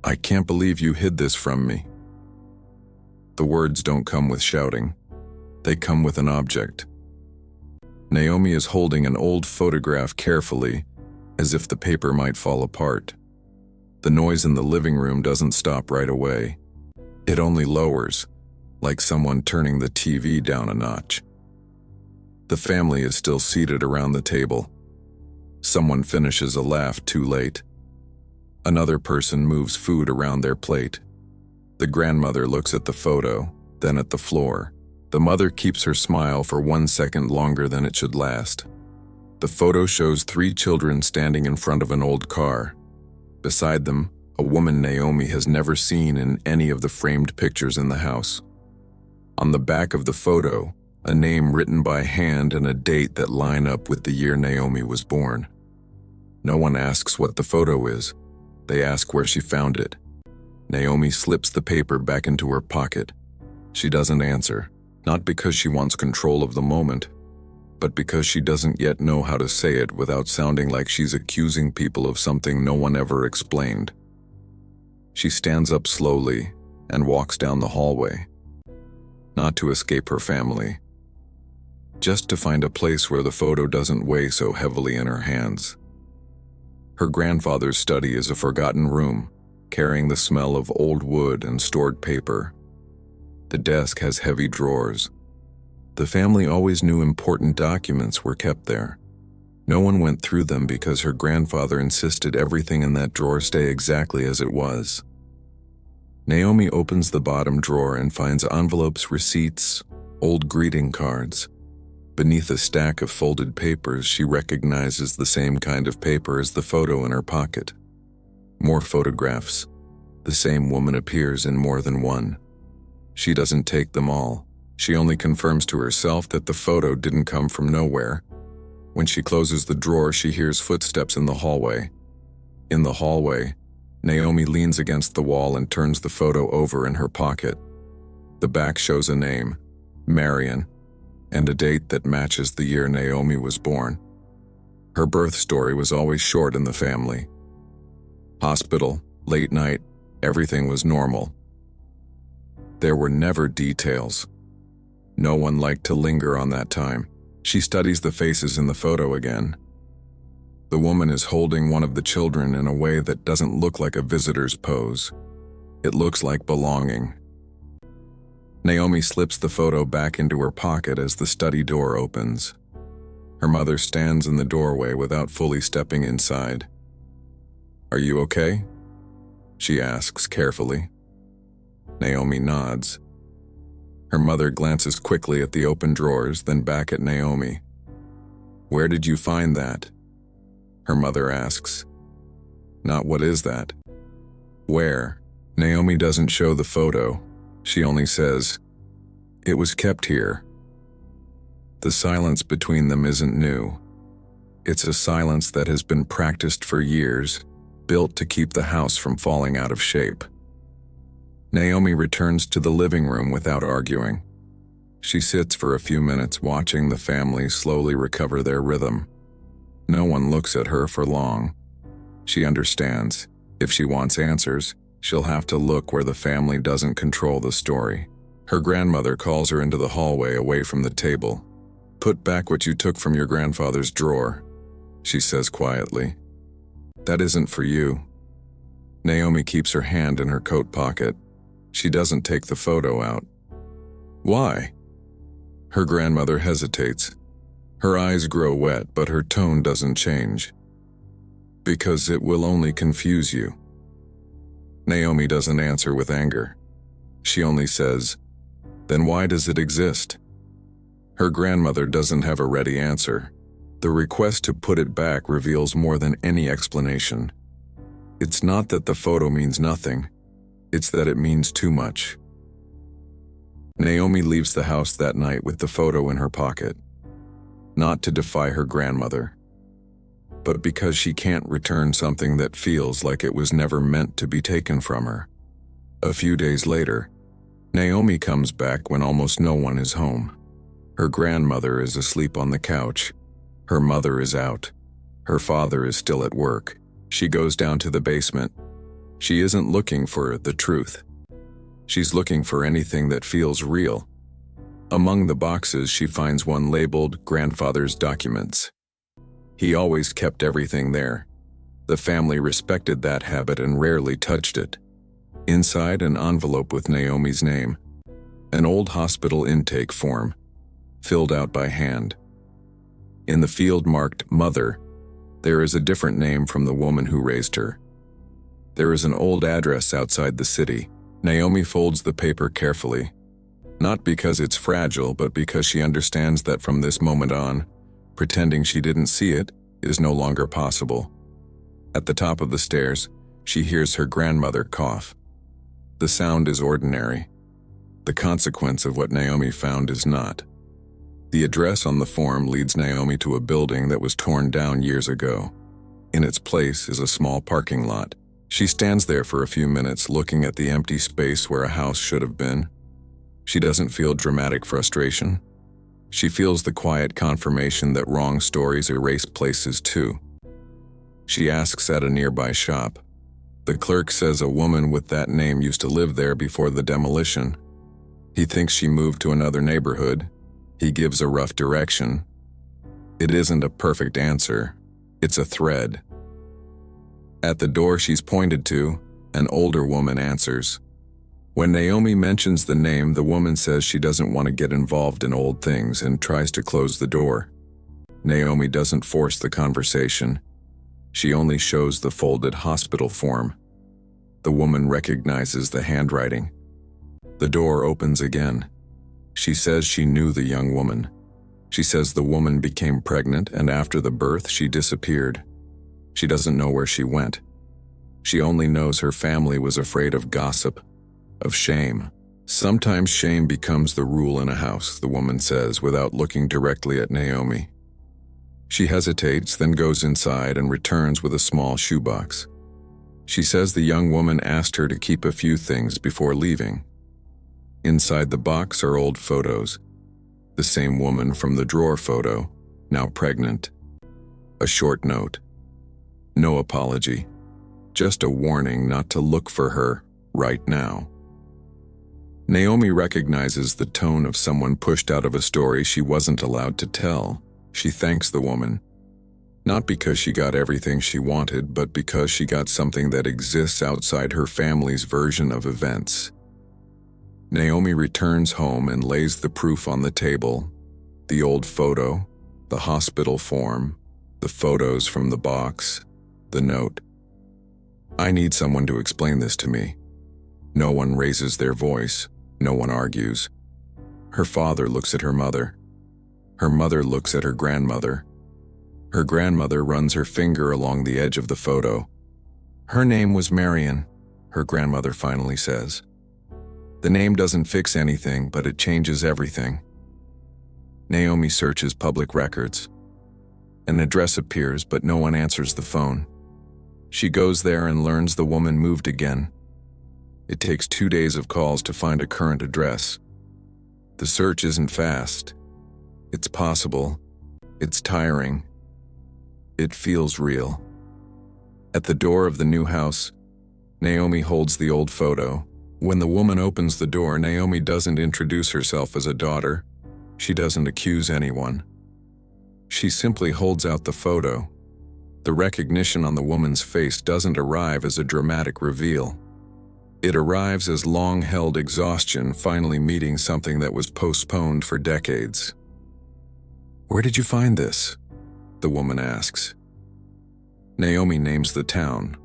"I can't believe you hid this from me." The words don't come with shouting. They come with an object. Naomi is holding an old photograph carefully, as if the paper might fall apart. The noise in the living room doesn't stop right away. It only lowers, like someone turning the TV down a notch. The family is still seated around the table. Someone finishes a laugh too late. Another person moves food around their plate. The grandmother looks at the photo, then at the floor. The mother keeps her smile for 1 second longer than it should last. The photo shows 3 children standing in front of an old car. Beside them, a woman Naomi has never seen in any of the framed pictures in the house. On the back of the photo, a name written by hand and a date that line up with the year Naomi was born. No one asks what the photo is. They ask where she found it. Naomi slips the paper back into her pocket. She doesn't answer, not because she wants control of the moment, but because she doesn't yet know how to say it without sounding like she's accusing people of something no one ever explained. She stands up slowly and walks down the hallway, not to escape her family, just to find a place where the photo doesn't weigh so heavily in her hands. Her grandfather's study is a forgotten room, carrying the smell of old wood and stored paper. The desk has heavy drawers. The family always knew important documents were kept there. No one went through them because her grandfather insisted everything in that drawer stay exactly as it was. Naomi opens the bottom drawer and finds envelopes, receipts, old greeting cards. Beneath a stack of folded papers, she recognizes the same kind of paper as the photo in her pocket. More photographs. The same woman appears in more than one. She doesn't take them all. She only confirms to herself that the photo didn't come from nowhere. When she closes the drawer, she hears footsteps in the hallway. In the hallway, Naomi leans against the wall and turns the photo over in her pocket. The back shows a name, Marion, and a date that matches the year Naomi was born. Her birth story was always short in the family. Hospital, late night, everything was normal. There were never details. No one liked to linger on that time. She studies the faces in the photo again. The woman is holding one of the children in a way that doesn't look like a visitor's pose. It looks like belonging. Naomi slips the photo back into her pocket as the study door opens. Her mother stands in the doorway without fully stepping inside. "Are you okay?" she asks carefully. Naomi nods. Her mother glances quickly at the open drawers, then back at Naomi. "Where did you find that?" her mother asks. Not "what is that?" Where? Naomi doesn't show the photo. She only says, "It was kept here." The silence between them isn't new. It's a silence that has been practiced for years, built to keep the house from falling out of shape. Naomi returns to the living room without arguing. She sits for a few minutes watching the family slowly recover their rhythm. No one looks at her for long. She understands. If she wants answers, she'll have to look where the family doesn't control the story. Her grandmother calls her into the hallway away from the table. "Put back what you took from your grandfather's drawer," she says quietly. "That isn't for you." Naomi keeps her hand in her coat pocket. She doesn't take the photo out. "Why?" Her grandmother hesitates. Her eyes grow wet, but her tone doesn't change. "Because it will only confuse you." Naomi doesn't answer with anger. She only says, "Then why does it exist?" Her grandmother doesn't have a ready answer. The request to put it back reveals more than any explanation. It's not that the photo means nothing. It's that it means too much. Naomi leaves the house that night with the photo in her pocket. Not to defy her grandmother, but because she can't return something that feels like it was never meant to be taken from her. A few days later, Naomi comes back when almost no one is home. Her grandmother is asleep on the couch. Her mother is out. Her father is still at work. She goes down to the basement. She isn't looking for the truth. She's looking for anything that feels real. Among the boxes, she finds one labeled "Grandfather's Documents." He always kept everything there. The family respected that habit and rarely touched it. Inside, an envelope with Naomi's name. An old hospital intake form, filled out by hand. In the field marked "Mother," there is a different name from the woman who raised her. There is an old address outside the city. Naomi folds the paper carefully, not because it's fragile, but because she understands that from this moment on, pretending she didn't see it is no longer possible. At the top of the stairs, she hears her grandmother cough. The sound is ordinary. The consequence of what Naomi found is not. The address on the form leads Naomi to a building that was torn down years ago. In its place is a small parking lot. She stands there for a few minutes looking at the empty space where a house should have been. She doesn't feel dramatic frustration. She feels the quiet confirmation that wrong stories erase places too. She asks at a nearby shop. The clerk says a woman with that name used to live there before the demolition. He thinks she moved to another neighborhood. He gives a rough direction. It isn't a perfect answer. It's a thread. At the door she's pointed to, an older woman answers. When Naomi mentions the name, the woman says she doesn't want to get involved in old things and tries to close the door. Naomi doesn't force the conversation. She only shows the folded hospital form. The woman recognizes the handwriting. The door opens again. She says she knew the young woman. She says the woman became pregnant, and after the birth she disappeared. She doesn't know where she went. She only knows her family was afraid of gossip, of shame. Sometimes shame becomes the rule in a house, the woman says, without looking directly at Naomi. She hesitates, then goes inside and returns with a small shoebox. She says the young woman asked her to keep a few things before leaving. Inside the box are old photos. The same woman from the drawer photo, now pregnant. A short note. No apology. Just a warning not to look for her right now. Naomi recognizes the tone of someone pushed out of a story she wasn't allowed to tell. She thanks the woman. Not because she got everything she wanted, but because she got something that exists outside her family's version of events. Naomi returns home and lays the proof on the table. The old photo, the hospital form, the photos from the box, the note. I need someone to explain this to me. No one raises their voice. No one argues. Her father looks at her mother. Her mother looks at her grandmother. Her grandmother runs her finger along the edge of the photo. Her name was Marion, her grandmother finally says. The name doesn't fix anything, but it changes everything. Naomi searches public records. An address appears, but no one answers the phone. She goes there and learns the woman moved again. It takes 2 days of calls to find a current address. The search isn't fast. It's possible. It's tiring. It feels real. At the door of the new house, Naomi holds the old photo. When the woman opens the door, Naomi doesn't introduce herself as a daughter. She doesn't accuse anyone. She simply holds out the photo. The recognition on the woman's face doesn't arrive as a dramatic reveal. It arrives as long-held exhaustion finally meeting something that was postponed for decades. Where did you find this? The woman asks. Naomi names the town,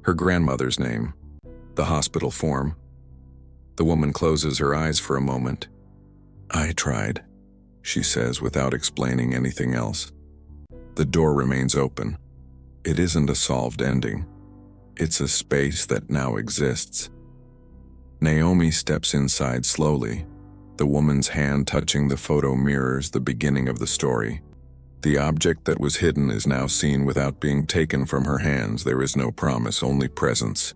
her grandmother's name, the hospital form. The woman closes her eyes for a moment. I tried, she says without explaining anything else. The door remains open. It isn't a solved ending. It's a space that now exists. Naomi steps inside slowly. The woman's hand touching the photo mirrors the beginning of the story. The object that was hidden is now seen without being taken from her hands. There is no promise, only presence.